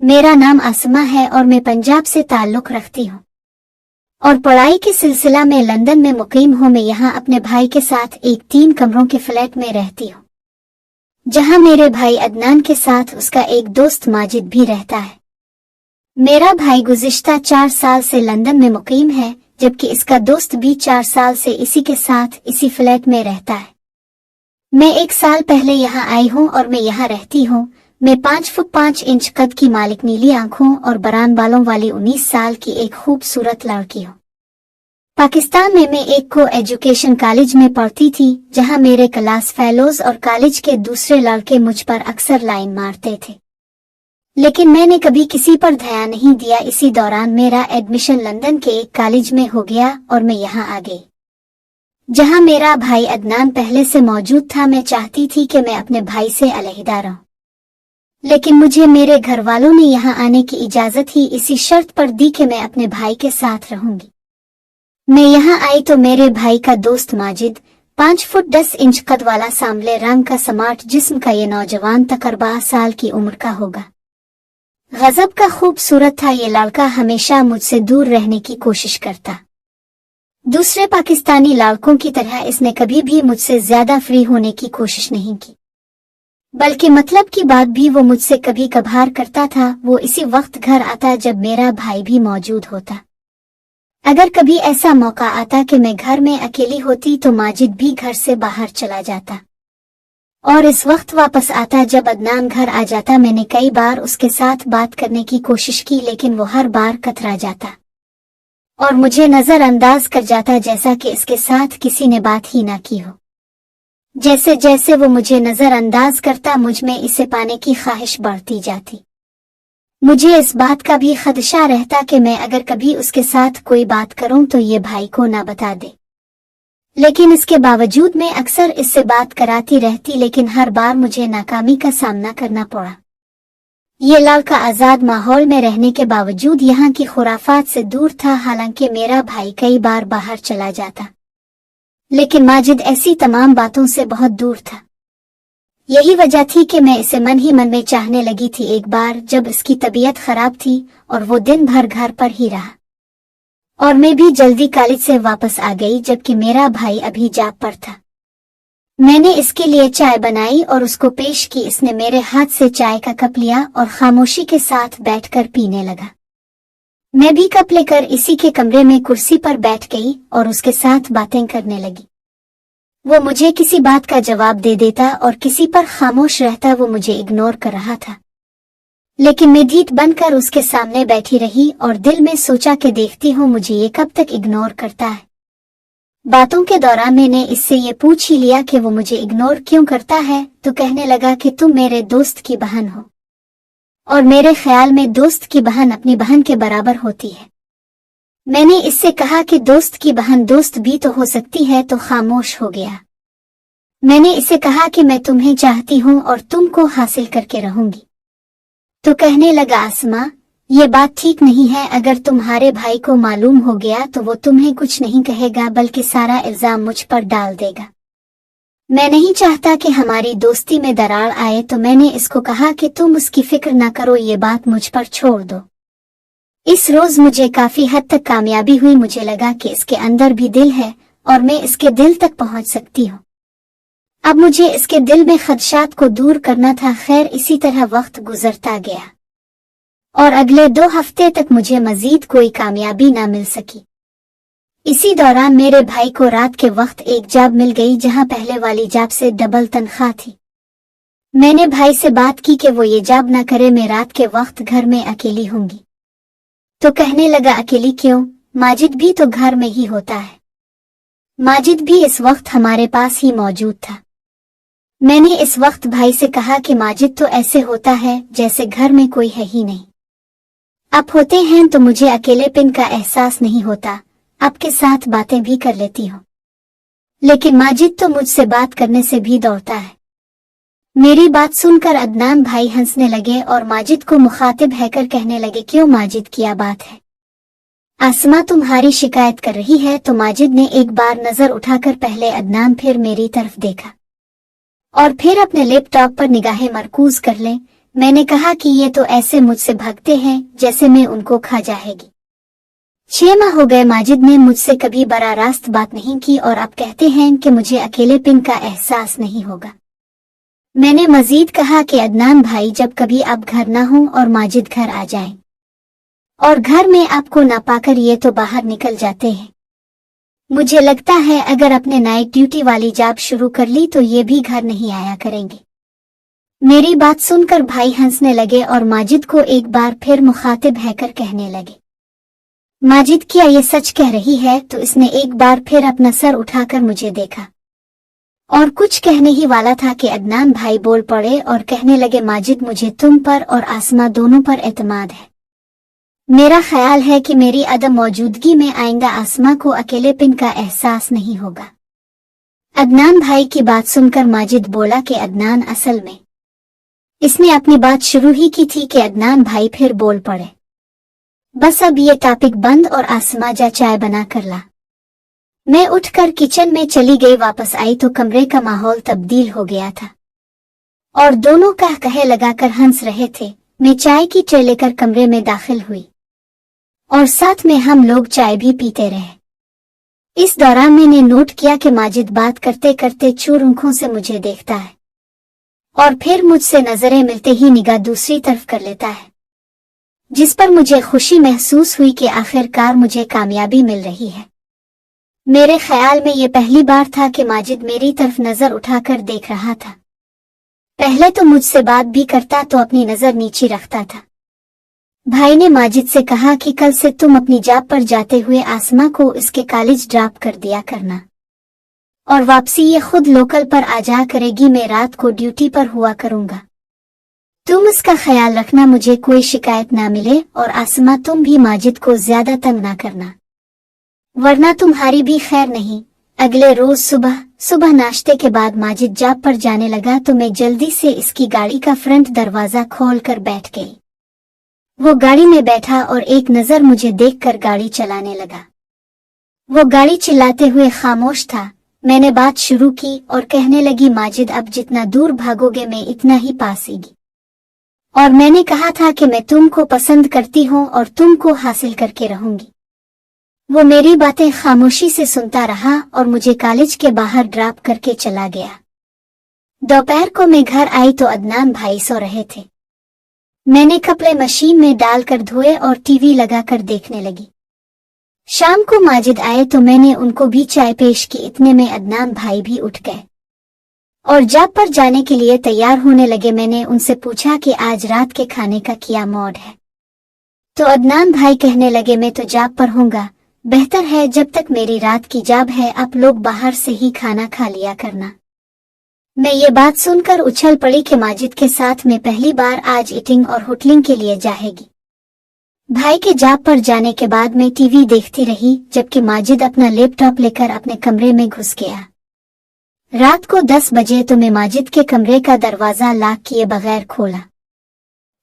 मेरा नाम आसमा है और मैं पंजाब से ताल्लुक़ रखती हूँ और पढ़ाई के सिलसिला में लंदन में मुकीम हूँ। मैं यहाँ अपने भाई के साथ एक 3 कमरों के फ्लैट में रहती हूँ, जहाँ मेरे भाई अदनान के साथ उसका एक दोस्त माजिद भी रहता है। मेरा भाई गुज़िश्ता 4 साल से लंदन में मुकीम है, जबकि इसका दोस्त भी 4 साल से इसी के साथ इसी फ्लैट में रहता है। मैं 1 साल पहले यहाँ आई हूँ और मैं यहाँ रहती हूँ। मैं 5 फुट 5 इंच कद की मालिक, नीली आंखों और बरान बालों वाली 19 साल की एक खूबसूरत लड़की हूँ। पाकिस्तान में मैं एक को एजुकेशन कॉलेज में पढ़ती थी, जहाँ मेरे क्लास फेलोज और कॉलेज के दूसरे लड़के मुझ पर अक्सर लाइन मारते थे, लेकिन मैंने कभी किसी पर ध्यान नहीं दिया। इसी दौरान मेरा एडमिशन लंदन के एक कॉलेज में हो गया और मैं यहाँ आ गई, जहाँ मेरा भाई अदनान पहले से मौजूद था। मैं चाहती थी कि मैं अपने भाई से अलहदा रहूं, लेकिन मुझे मेरे घर वालों ने यहाँ आने की इजाजत ही इसी शर्त पर दी कि मैं अपने भाई के साथ रहूंगी। मैं यहाँ आई तो मेरे भाई का दोस्त माजिद 5 फुट 10 इंच कद वाला, सांवले रंग का, स्मार्ट जिस्म का ये नौजवान तकरीबन 12 साल की उम्र का होगा। गजब का खूबसूरत था ये लड़का। हमेशा मुझसे दूर रहने की कोशिश करता। दूसरे पाकिस्तानी लड़कों की तरह इसने कभी भी मुझसे ज्यादा फ्री होने की कोशिश नहीं की, बल्कि मतलब की बात भी वो मुझसे कभी कभार करता था। वो इसी वक्त घर आता जब मेरा भाई भी मौजूद होता। अगर कभी ऐसा मौका आता कि मैं घर में अकेली होती तो माजिद भी घर से बाहर चला जाता और इस वक्त वापस आता जब अदनान घर आ जाता। मैंने कई बार उसके साथ बात करने की कोशिश की, लेकिन वो हर बार कतरा जाता और मुझे नजरअंदाज कर जाता, जैसा कि इसके साथ किसी ने बात ही ना की हो। जैसे जैसे वो मुझे नजरअंदाज करता, मुझ में इसे पाने की ख्वाहिश बढ़ती जाती। मुझे इस बात का भी खदशा रहता कि मैं अगर कभी उसके साथ कोई बात करूं तो ये भाई को ना बता दे, लेकिन इसके बावजूद मैं अक्सर इससे बात कराती रहती, लेकिन हर बार मुझे नाकामी का सामना करना पड़ा। ये लड़का आजाद माहौल में रहने के बावजूद यहाँ की खुराफात से दूर था। हालांकि मेरा भाई कई बार बाहर चला जाता, लेकिन माजिद ऐसी तमाम बातों से बहुत दूर था। यही वजह थी कि मैं इसे मन ही मन में चाहने लगी थी। एक बार जब इसकी तबीयत खराब थी और वो दिन भर घर पर ही रहा और मैं भी जल्दी कॉलेज से वापस आ गई, जबकि मेरा भाई अभी जॉब पर था। मैंने इसके लिए चाय बनाई और उसको पेश की। इसने मेरे हाथ से चाय का कप लिया और खामोशी के साथ बैठकर पीने लगा। मैं भी कप लेकर इसी के कमरे में कुर्सी पर बैठ गई और उसके साथ बातें करने लगी। वो मुझे किसी बात का जवाब दे देता और किसी पर खामोश रहता। वो मुझे इग्नोर कर रहा था, लेकिन मैं ढीठ बनकर उसके सामने बैठी रही और दिल में सोचा कि देखती हूँ मुझे ये कब तक इग्नोर करता है। बातों के दौरान मैंने इससे ये पूछ ही लिया कि वो मुझे इग्नोर क्यों करता है, तो कहने लगा कि तुम मेरे दोस्त की बहन हो और मेरे ख्याल में दोस्त की बहन अपनी बहन के बराबर होती है। मैंने इससे कहा कि दोस्त की बहन दोस्त भी तो हो सकती है, तो खामोश हो गया। मैंने इसे कहा कि मैं तुम्हें चाहती हूँ और तुमको हासिल करके रहूंगी, तो कहने लगा आसमा, ये बात ठीक नहीं है। अगर तुम्हारे भाई को मालूम हो गया तो वो तुम्हें कुछ नहीं कहेगा, बल्कि सारा इल्जाम मुझ पर डाल देगा। मैं नहीं चाहता कि हमारी दोस्ती में दरार आए, तो मैंने इसको कहा कि तुम उसकी फिक्र ना करो, ये बात मुझ पर छोड़ दो। इस रोज मुझे काफी हद तक कामयाबी हुई। मुझे लगा कि इसके अंदर भी दिल है और मैं इसके दिल तक पहुंच सकती हूँ। अब मुझे इसके दिल में खदशात को दूर करना था। खैर, इसी तरह वक्त गुजरता गया और अगले 2 हफ्ते तक मुझे मजीद कोई कामयाबी ना मिल सकी। इसी दौरान मेरे भाई को रात के वक्त एक जॉब मिल गई, जहां पहले वाली जॉब से डबल तनख्वाह थी। मैंने भाई से बात की कि वो ये जॉब ना करे, मैं रात के वक्त घर में अकेली होंगी। तो कहने लगा, अकेली क्यों, माजिद भी तो घर में ही होता है। माजिद भी इस वक्त हमारे पास ही मौजूद था। मैंने इस वक्त भाई से कहा कि माजिद तो ऐसे होता है जैसे घर में कोई है ही नहीं। अब होते हैं तो मुझे अकेलेपन का एहसास नहीं होता, आपके साथ बातें भी कर लेती हूँ, लेकिन माजिद तो मुझसे बात करने से भी दौड़ता है। मेरी बात सुनकर अदनान भाई हंसने लगे और माजिद को मुखातिब हैकर कहने लगे, क्यों माजिद, क्या बात है? आसमा तुम्हारी शिकायत कर रही है। तो माजिद ने एक बार नजर उठाकर पहले अदनान फिर मेरी तरफ देखा और फिर अपने लैपटॉप पर निगाहें मरकूज कर लें। मैंने कहा कि ये तो ऐसे मुझसे भागते हैं जैसे मैं उनको खा जाएगी। 6 माह हो गए माजिद ने मुझसे कभी बड़ा रास्त बात नहीं की और अब कहते हैं कि मुझे अकेलेपन का एहसास नहीं होगा। मैंने मजीद कहा कि अदनान भाई जब कभी आप घर ना हो और माजिद घर आ जाए और घर में आपको ना पाकर ये तो बाहर निकल जाते हैं। मुझे लगता है अगर अपने नाइट ड्यूटी वाली जॉब शुरू कर ली तो ये भी घर नहीं आया करेंगे। मेरी बात सुनकर भाई हंसने लगे और माजिद को एक बार फिर मुखातिब हैकर कहने लगे, माजिद क्या ये सच कह रही है? तो इसने एक बार फिर अपना सर उठाकर मुझे देखा और कुछ कहने ही वाला था कि अदनान भाई बोल पड़े और कहने लगे, माजिद मुझे तुम पर और आसमा दोनों पर एतमाद है। मेरा ख्याल है कि मेरी अदम मौजूदगी में आइंदा आसमा को अकेलेपन का एहसास नहीं होगा। अदनान भाई की बात सुनकर माजिद बोला कि अदनान असल में इसने अपनी बात शुरू ही की थी कि अदनान भाई फिर बोल पड़े, बस अब ये टॉपिक बंद और आसमा जा चाय बना कर ला। मैं उठकर किचन में चली गई। वापस आई तो कमरे का माहौल तब्दील हो गया था और दोनों कहे लगाकर हंस रहे थे। मैं चाय की ट्रे लेकर कमरे में दाखिल हुई और साथ में हम लोग चाय भी पीते रहे। इस दौरान मैंने नोट किया कि माजिद बात करते करते चूर आंखों से मुझे देखता है और फिर मुझसे नजरें मिलते ही निगाह दूसरी तरफ कर लेता है, जिस पर मुझे खुशी महसूस हुई कि आखिरकार मुझे कामयाबी मिल रही है। मेरे ख्याल में ये पहली बार था कि माजिद मेरी तरफ नजर उठाकर देख रहा था। पहले तो मुझसे बात भी करता तो अपनी नजर नीचे रखता था। भाई ने माजिद से कहा कि कल से तुम अपनी जॉब पर जाते हुए आसमा को इसके कॉलेज ड्रॉप कर दिया करना और वापसी ये खुद लोकल पर आ जा करेगी। मैं रात को ड्यूटी पर हुआ करूंगा। तुम इसका ख्याल रखना, मुझे कोई शिकायत ना मिले और आसमा तुम भी माजिद को ज्यादा तंग ना करना, वरना तुम्हारी भी खैर नहीं। अगले रोज सुबह नाश्ते के बाद माजिद जॉब पर जाने लगा तो मैं जल्दी से इसकी गाड़ी का फ्रंट दरवाजा खोल कर बैठ गई। वो गाड़ी में बैठा और एक नजर मुझे देखकर गाड़ी चलाने लगा। वो गाड़ी चिल्लाते हुए खामोश था। मैंने बात शुरू की और कहने लगी, माजिद अब जितना दूर भागोगे मैं इतना ही पास आएगी और मैंने कहा था कि मैं तुमको पसंद करती हूँ और तुमको हासिल करके रहूंगी। वो मेरी बातें खामोशी से सुनता रहा और मुझे कॉलेज के बाहर ड्रॉप करके चला गया। दोपहर को मैं घर आई तो अदनान भाई सो रहे थे। मैंने कपड़े मशीन में डालकर धोए और टीवी लगाकर देखने लगी। शाम को माजिद आए तो मैंने उनको भी चाय पेश की। इतने में अदनान भाई भी उठ गए और जॉब पर जाने के लिए तैयार होने लगे। मैंने उनसे पूछा कि आज रात के खाने का क्या मूड है, तो अदनान भाई कहने लगे, मैं तो जॉब पर हूँगा, बेहतर है जब तक मेरी रात की जॉब है आप लोग बाहर से ही खाना खा लिया करना। मैं ये बात सुनकर उछल पड़ी कि माजिद के साथ में पहली बार आज ईटिंग और होटलिंग के लिए जाएगी। भाई के जॉब पर जाने के बाद मैं टीवी देखती रही जबकि माजिद अपना लैपटॉप लेकर अपने कमरे में घुस गया। रात को 10 बजे तो मैं माजिद के कमरे का दरवाजा लॉक किए बगैर खोला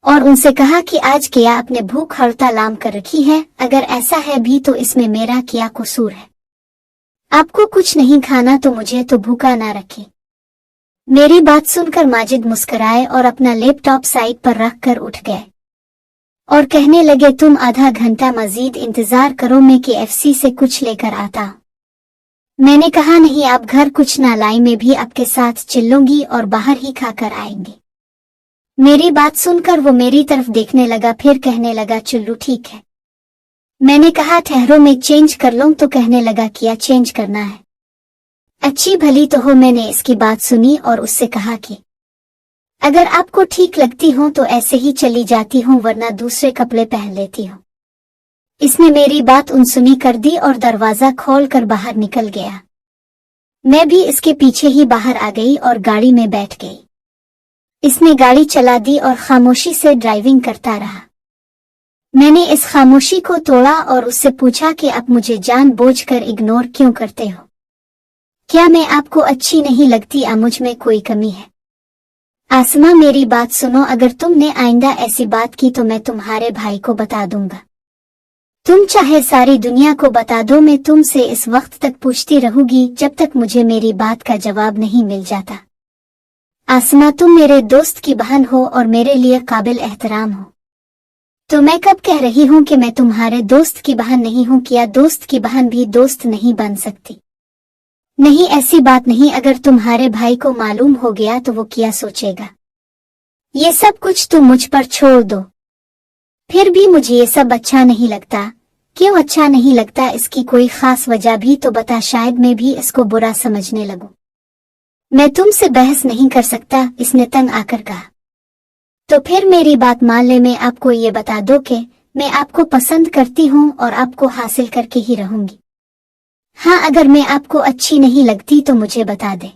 और उनसे कहा कि आज क्या अपने भूख हड़ताल आम कर रखी है? अगर ऐसा है भी तो इसमें मेरा क्या कसूर है? आपको कुछ नहीं खाना तो मुझे तो भूखा ना रखे। मेरी बात सुनकर माजिद मुस्कुराए और अपना लैपटॉप साइड पर रखकर उठ गए और कहने लगे, तुम आधा घंटा मजीद इंतजार करो, मैं KFC से कुछ लेकर आता हूँ। मैंने कहा, नहीं आप घर कुछ ना लाई, मैं भी आपके साथ चिल्लूंगी और बाहर ही खाकर आएंगे। मेरी बात सुनकर वो मेरी तरफ देखने लगा, फिर कहने लगा, चुल्लू ठीक है। मैंने कहा ठहरो मैं चेंज कर लूं, तो कहने लगा, क्या चेंज करना है? अच्छी भली तो हो। मैंने इसकी बात सुनी और उससे कहा कि अगर आपको ठीक लगती हो तो ऐसे ही चली जाती हूँ, वरना दूसरे कपड़े पहन लेती हूँ। इसने मेरी बात अनसुनी कर दी और दरवाजा खोल कर बाहर निकल गया। मैं भी इसके पीछे ही बाहर आ गई और गाड़ी में बैठ गई। इसने गाड़ी चला दी और खामोशी से ड्राइविंग करता रहा। मैंने इस खामोशी को तोड़ा और उससे पूछा कि आप मुझे जानबूझकर इग्नोर क्यों करते हो? क्या मैं आपको अच्छी नहीं लगती या मुझ में कोई कमी है? आसमा मेरी बात सुनो, अगर तुमने आइंदा ऐसी बात की तो मैं तुम्हारे भाई को बता दूंगा। तुम चाहे सारी दुनिया को बता दो, मैं तुमसे इस वक्त तक पूछती रहूंगी जब तक मुझे मेरी बात का जवाब नहीं मिल जाता। आसमा, तुम मेरे दोस्त की बहन हो और मेरे लिए काबिल एहतराम हो, तो मैं कब कह रही हूँ कि मैं तुम्हारे दोस्त की बहन नहीं हूँ? क्या दोस्त की बहन भी दोस्त नहीं बन सकती? नहीं, ऐसी बात नहीं। अगर तुम्हारे भाई को मालूम हो गया तो वो क्या सोचेगा? ये सब कुछ तुम मुझ पर छोड़ दो। फिर भी मुझे ये सब अच्छा नहीं लगता। क्यों अच्छा नहीं लगता? इसकी कोई खास वजह भी तो बता, शायद मैं भी इसको बुरा समझने लगूं। मैं तुमसे बहस नहीं कर सकता, इसने तंग आकर कहा। तो फिर मेरी बात मान ले, मैं आपको ये बता दो कि मैं आपको पसंद करती हूँ और आपको हासिल करके ही रहूंगी। हाँ, अगर मैं आपको अच्छी नहीं लगती तो मुझे बता दे।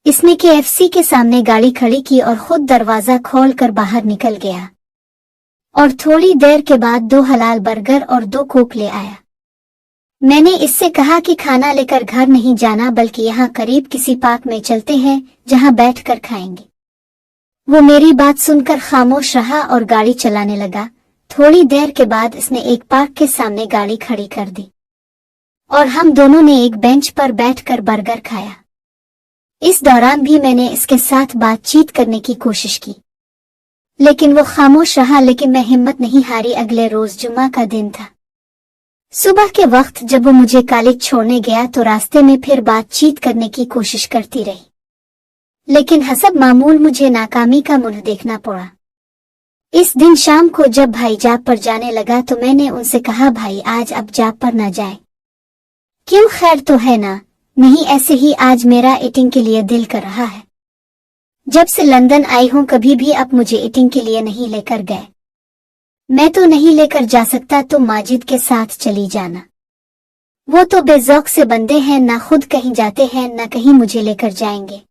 इसने KFC के सामने गाड़ी खड़ी की और खुद दरवाजा खोलकर बाहर निकल गया और थोड़ी देर के बाद 2 हलाल बर्गर और 2 कोक ले आया। मैंने इससे कहा कि खाना लेकर घर नहीं जाना, बल्कि यहाँ करीब किसी पार्क में चलते हैं जहाँ बैठकर खाएंगे। वो मेरी बात सुनकर खामोश रहा और गाड़ी चलाने लगा। थोड़ी देर के बाद इसने एक पार्क के सामने गाड़ी खड़ी कर दी और हम दोनों ने एक बेंच पर बैठकर बर्गर खाया। इस दौरान भी मैंने इसके साथ बातचीत करने की कोशिश की, लेकिन वो खामोश रहा। लेकिन मैं हिम्मत नहीं हारी। अगले रोज जुम्मा का दिन था। सुबह के वक्त जब वो मुझे कॉलेज छोड़ने गया तो रास्ते में फिर बातचीत करने की कोशिश करती रही, लेकिन हसब मामूल मुझे नाकामी का मुंह देखना पड़ा। इस दिन शाम को जब भाई जॉब पर जाने लगा तो मैंने उनसे कहा, भाई आज अब जॉब पर ना जाए। क्यों, खैर तो है ना? नहीं, ऐसे ही आज मेरा ईटिंग के लिए दिल कर रहा है। जब से लंदन आई हूँ कभी भी आप मुझे ईटिंग के लिए नहीं लेकर गए। मैं तो नहीं लेकर जा सकता, तो माजिद के साथ चली जाना। वो तो बेज़ौक से बंदे हैं, ना खुद कहीं जाते हैं ना कहीं मुझे लेकर जाएंगे।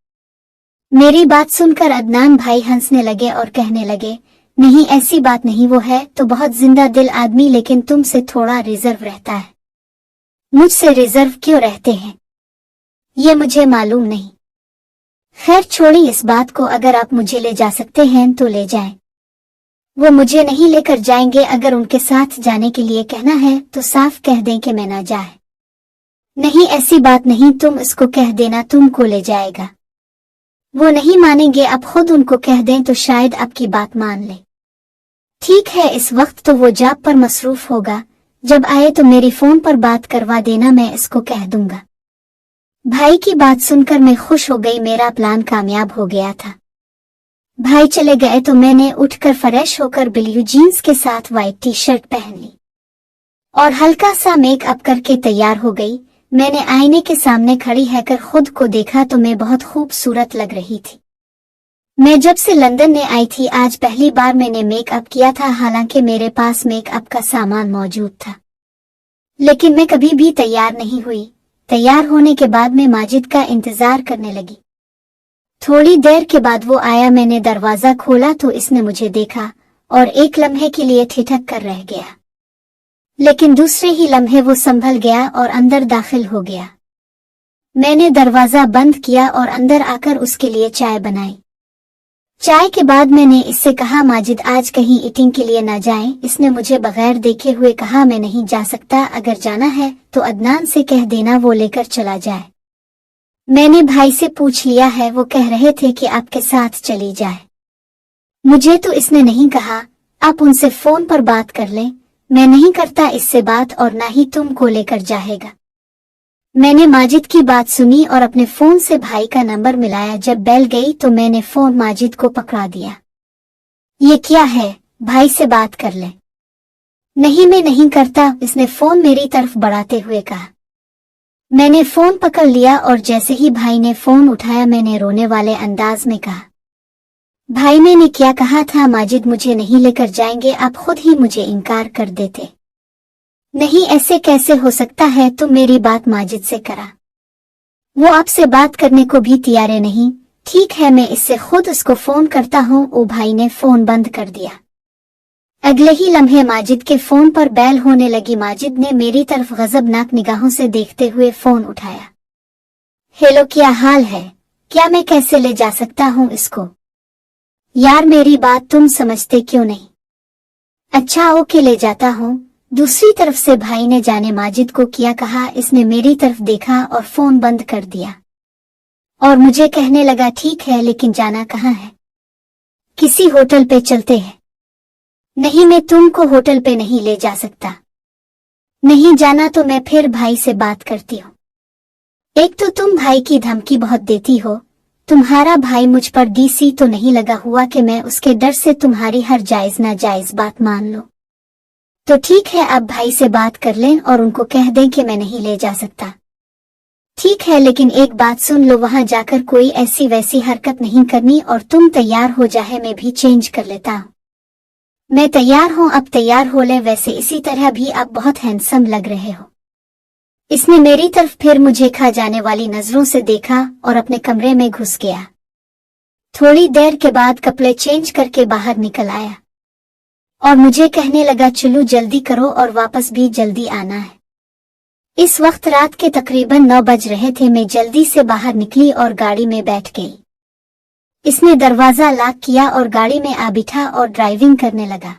मेरी बात सुनकर अदनान भाई हंसने लगे और कहने लगे, नहीं ऐसी बात नहीं, वो है तो बहुत जिंदा दिल आदमी, लेकिन तुमसे थोड़ा रिजर्व रहता है। मुझसे रिजर्व क्यों रहते हैं ये मुझे मालूम नहीं। खैर छोड़िए इस बात को, अगर आप मुझे ले जा सकते हैं तो ले जाएं। वो मुझे नहीं लेकर जाएंगे। अगर उनके साथ जाने के लिए कहना है तो साफ कह दें कि मैं ना जाए। नहीं, ऐसी बात नहीं, तुम इसको कह देना तुमको ले जाएगा। वो नहीं मानेंगे, आप खुद उनको कह दें तो शायद आपकी बात मान ले। ठीक है, इस वक्त तो वो जॉब पर मसरूफ होगा, जब आए तो मेरी फोन पर बात करवा देना, मैं इसको कह दूंगा। भाई की बात सुनकर मैं खुश हो गई, मेरा प्लान कामयाब हो गया था। भाई चले गए तो मैंने उठकर फ्रेश होकर ब्लू जीन्स के साथ व्हाइट टी-शर्ट पहन ली और हल्का सा मेकअप करके तैयार हो गई। मैंने आईने के सामने खड़ी रहकर खुद को देखा तो मैं बहुत खूबसूरत लग रही थी। मैं जब से लंदन में आई थी आज पहली बार मैंने मेकअप किया था, हालांकि मेरे पास मेकअप का सामान मौजूद था, लेकिन मैं कभी भी तैयार नहीं हुई। तैयार होने के बाद मैं माजिद का इंतजार करने लगी। थोड़ी देर के बाद वो आया। मैंने दरवाजा खोला तो इसने मुझे देखा और एक लम्हे के लिए ठिठक कर रह गया, लेकिन दूसरे ही लम्हे वो संभल गया और अंदर दाखिल हो गया। मैंने दरवाजा बंद किया और अंदर आकर उसके लिए चाय बनाई। चाय के बाद मैंने इससे कहा, माजिद आज कहीं ईटिंग के लिए ना जाएं। इसने मुझे बगैर देखे हुए कहा, मैं नहीं जा सकता, अगर जाना है तो अदनान से कह देना वो लेकर चला जाए। मैंने भाई से पूछ लिया है, वो कह रहे थे कि आपके साथ चली जाए। मुझे तो इसने नहीं कहा, आप उनसे फोन पर बात कर लें। मैं नहीं करता इससे बात और ना ही तुमको लेकर जाएगा। मैंने माजिद की बात सुनी और अपने फोन से भाई का नंबर मिलाया। जब बेल गई तो मैंने फोन माजिद को पकड़ा दिया। ये क्या है, भाई से बात कर ले। नहीं, मैं नहीं करता, इसने फोन मेरी तरफ बढ़ाते हुए कहा। मैंने फोन पकड़ लिया और जैसे ही भाई ने फोन उठाया मैंने रोने वाले अंदाज में कहा, भाई मैंने क्या कहा था, माजिद मुझे नहीं लेकर जाएंगे, आप खुद ही मुझे इनकार कर देते। नहीं, ऐसे कैसे हो सकता है, तुम मेरी बात माजिद से करा। वो आपसे बात करने को भी तैयार नहीं। ठीक है, मैं इससे खुद उसको फोन करता हूँ। ओ भाई ने फोन बंद कर दिया। अगले ही लम्हे माजिद के फोन पर बेल होने लगी। माजिद ने मेरी तरफ गजबनाक निगाहों से देखते हुए फोन उठाया। हेलो, क्या हाल है? क्या मैं कैसे ले जा सकता हूँ इसको? यार मेरी बात तुम समझते क्यों नहीं? अच्छा ओके, ले जाता हूँ। दूसरी तरफ से भाई ने जाने माजिद को क्या कहा, इसने मेरी तरफ देखा और फोन बंद कर दिया और मुझे कहने लगा ठीक है, लेकिन जाना कहाँ है? किसी होटल पे चलते हैं। नहीं, मैं तुमको होटल पे नहीं ले जा सकता। नहीं जाना तो मैं फिर भाई से बात करती हूँ। एक तो तुम भाई की धमकी बहुत देती हो। तुम्हारा भाई मुझ पर डीसी तो नहीं लगा हुआ कि मैं उसके डर से तुम्हारी हर जायज नाजायज बात मान लो। तो ठीक है, आप भाई से बात कर लें और उनको कह दें कि मैं नहीं ले जा सकता। ठीक है, लेकिन एक बात सुन लो, वहां जाकर कोई ऐसी वैसी हरकत नहीं करनी और तुम तैयार हो जाए, मैं भी चेंज कर लेता हूँ। मैं तैयार हूँ, अब तैयार हो ले। वैसे इसी तरह भी आप बहुत हैंडसम लग रहे हो। इसने मेरी तरफ फिर मुझे खा जाने वाली नजरों से देखा और अपने कमरे में घुस गया। थोड़ी देर के बाद कपड़े चेंज करके बाहर निकल आया और मुझे कहने लगा चलो जल्दी करो और वापस भी जल्दी आना है। इस वक्त रात के तकरीबन 9 बज रहे थे। मैं जल्दी से बाहर निकली और गाड़ी में बैठ गई। इसने दरवाजा लॉक किया और गाड़ी में आ बिठा और ड्राइविंग करने लगा।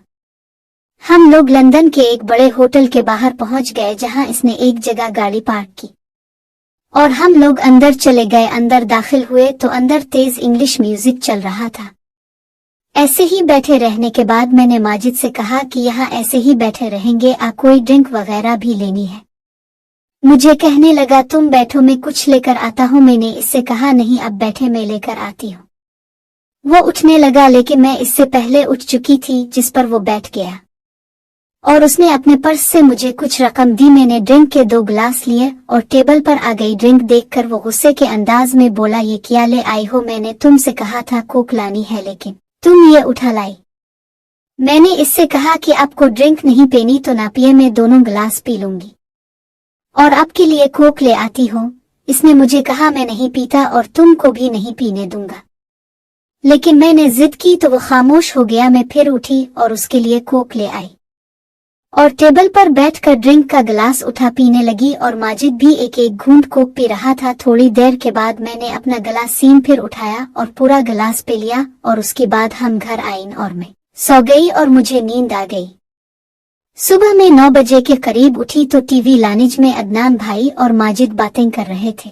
हम लोग लंदन के एक बड़े होटल के बाहर पहुंच गए, जहां इसने एक जगह गाड़ी पार्क की और हम लोग अंदर चले गए। अंदर दाखिल हुए तो अंदर तेज इंग्लिश म्यूजिक चल रहा था। ऐसे ही बैठे रहने के बाद मैंने माजिद से कहा कि यहाँ ऐसे ही बैठे रहेंगे, कोई ड्रिंक वगैरह भी लेनी है? मुझे कहने लगा तुम बैठो, मैं कुछ लेकर आता हूँ। मैंने इससे कहा नहीं, अब बैठे, मैं लेकर आती हूँ। वो उठने लगा, लेकिन मैं इससे पहले उठ चुकी थी, जिस पर वो बैठ गया और उसने अपने पर्स से मुझे कुछ रकम दी। मैंने ड्रिंक के 2 गिलास लिए और टेबल पर आ गई। ड्रिंक देखकर वो गुस्से के अंदाज में बोला, ये क्या ले आई हो? मैंने तुमसे कहा था कोक लानी है, लेकिन तुम ये उठा लाई। मैंने इससे कहा कि आपको ड्रिंक नहीं पीनी तो ना पिए, मैं दोनों गिलास पी लूंगी और आपके लिए कोक ले आती हूँ। इसने मुझे कहा मैं नहीं पीता और तुमको भी नहीं पीने दूंगा, लेकिन मैंने जिद की तो वो खामोश हो गया। मैं फिर उठी और उसके लिए कोक ले आई और टेबल पर बैठकर ड्रिंक का गिलास उठा पीने लगी और माजिद भी एक एक घूंट कोक पी रहा था। थोड़ी देर के बाद मैंने अपना गिलास सीन फिर उठाया और पूरा गिलास पी लिया और उसके बाद हम घर आईं और मैं सो गई और मुझे नींद आ गई। सुबह में 9 बजे के करीब उठी तो टीवी लानिज में अदनान भाई और माजिद बातें कर रहे थे।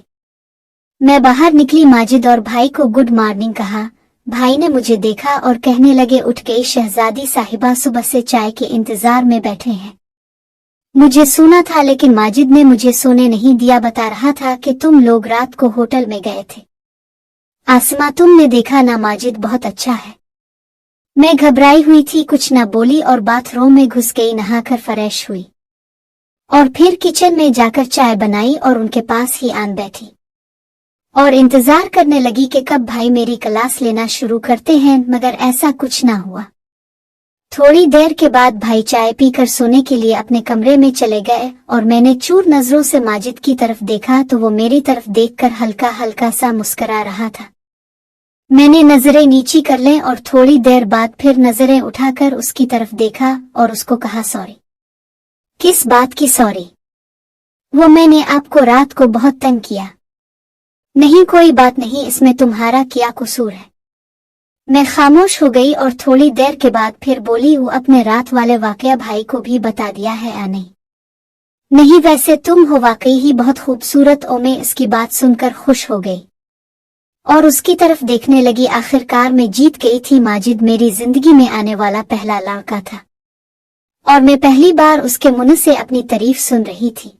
मैं बाहर निकली, माजिद और भाई को गुड मॉर्निंग कहा। भाई ने मुझे देखा और कहने लगे उठ गई शहजादी साहिबा, सुबह से चाय के इंतजार में बैठे हैं। मुझे सोना था, लेकिन माजिद ने मुझे सोने नहीं दिया। बता रहा था कि तुम लोग रात को होटल में गए थे। आसमा, तुमने देखा ना? माजिद, बहुत अच्छा है। मैं घबराई हुई थी, कुछ ना बोली और बाथरूम में घुस गई, नहाकर फ्रेश हुई और फिर किचन में जाकर चाय बनाई और उनके पास ही आन बैठी और इंतजार करने लगी कि कब भाई मेरी क्लास लेना शुरू करते हैं, मगर ऐसा कुछ ना हुआ। थोड़ी देर के बाद भाई चाय पीकर सोने के लिए अपने कमरे में चले गए और मैंने चूर नजरों से माजिद की तरफ देखा तो वो मेरी तरफ देखकर हल्का हल्का सा मुस्कुरा रहा था। मैंने नजरें नीची कर लें और थोड़ी देर बाद फिर नजरें उठाकर उसकी तरफ देखा और उसको कहा सॉरी। किस बात की सॉरी? वो मैंने आपको रात को बहुत तंग किया। नहीं, कोई बात नहीं, इसमें तुम्हारा क्या कसूर है? मैं खामोश हो गई और थोड़ी देर के बाद फिर बोली, वो अपने रात वाले वाकया भाई को भी बता दिया है या नहीं? नहीं, वैसे तुम हो वाकई ही बहुत खूबसूरत। और मैं इसकी बात सुनकर खुश हो गई और उसकी तरफ देखने लगी। आखिरकार मैं जीत गई थी। माजिद मेरी जिंदगी में आने वाला पहला लड़का था और मैं पहली बार उसके मुंह से अपनी तारीफ सुन रही थी।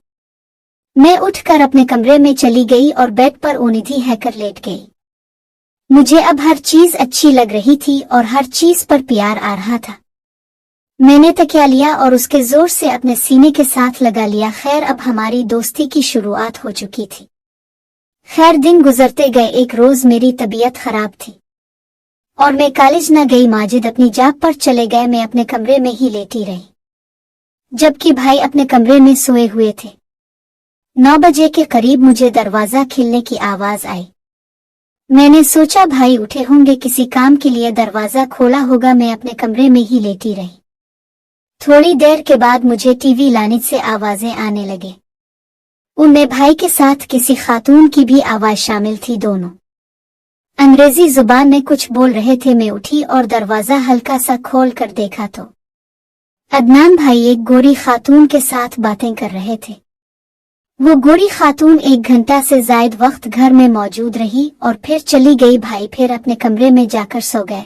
मैं उठकर अपने कमरे में चली गई और बेड पर ओनिधि हैकर लेट गई। मुझे अब हर चीज अच्छी लग रही थी और हर चीज पर प्यार आ रहा था। मैंने तकिया लिया और उसके जोर से अपने सीने के साथ लगा लिया। खैर, अब हमारी दोस्ती की शुरुआत हो चुकी थी। खैर, दिन गुजरते गए। एक रोज मेरी तबीयत खराब थी और मैं कॉलेज न गई। माजिद अपनी जॉब पर चले गए। मैं अपने कमरे में ही लेटी रही, जबकि भाई अपने कमरे में सोए हुए थे। 9 बजे के करीब मुझे दरवाजा खिलने की आवाज आई। मैंने सोचा भाई उठे होंगे, किसी काम के लिए दरवाजा खोला होगा। मैं अपने कमरे में ही लेटी रही। थोड़ी देर के बाद मुझे टीवी लानिज से आवाजें आने लगे। उनमें भाई के साथ किसी खातून की भी आवाज शामिल थी। दोनों अंग्रेजी जुबान में कुछ बोल रहे थे। मैं उठी और दरवाजा हल्का सा खोल कर देखा तो अदनान भाई एक गोरी खातून के साथ बातें कर रहे थे। वो गोरी खातून 1 घंटा से ज्यादा वक्त घर में मौजूद रही और फिर चली गई। भाई फिर अपने कमरे में जाकर सो गए।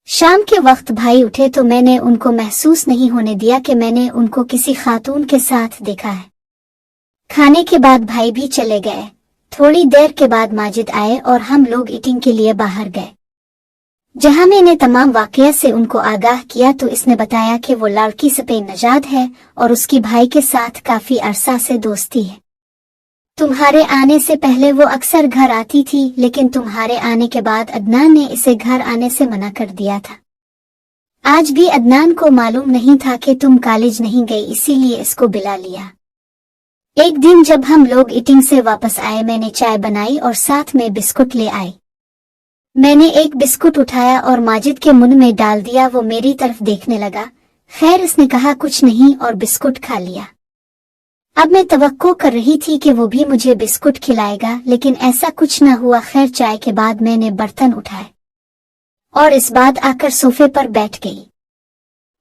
शाम के वक्त भाई उठे तो मैंने उनको महसूस नहीं होने दिया कि मैंने उनको किसी खातून के साथ देखा है। खाने के बाद भाई भी चले गए। थोड़ी देर के बाद माजिद आए और हम लोग ईटिंग के लिए बाहर गए। जहां मैंने तमाम वाकया से उनको आगाह किया तो इसने बताया कि वो लड़की सपे नजाद है और उसकी भाई के साथ काफी अरसा से दोस्ती है। तुम्हारे आने से पहले वो अक्सर घर आती थी, लेकिन तुम्हारे आने के बाद अदनान ने इसे घर आने से मना कर दिया था। आज भी अदनान को मालूम नहीं था कि तुम कॉलेज नहीं गई, इसीलिए इसको बुला लिया। एक दिन जब हम लोग ईटिंग से वापस आए, मैंने चाय बनाई और साथ में बिस्कुट ले आई। मैंने एक बिस्कुट उठाया और माजिद के मुंह में डाल दिया। वो मेरी तरफ देखने लगा। खैर, इसने कहा कुछ नहीं और बिस्कुट खा लिया। अब मैं तवक्को कर रही थी कि वो भी मुझे बिस्कुट खिलाएगा, लेकिन ऐसा कुछ न हुआ। खैर, चाय के बाद मैंने बर्तन उठाए और इस बात आकर सोफे पर बैठ गई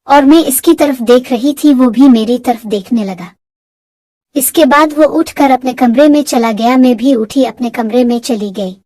और मैं इसकी तरफ देख रही थी, वो भी मेरी तरफ देखने लगा। इसके बाद वो उठकर अपने कमरे में चला गया। मैं भी उठी, अपने कमरे में चली गई।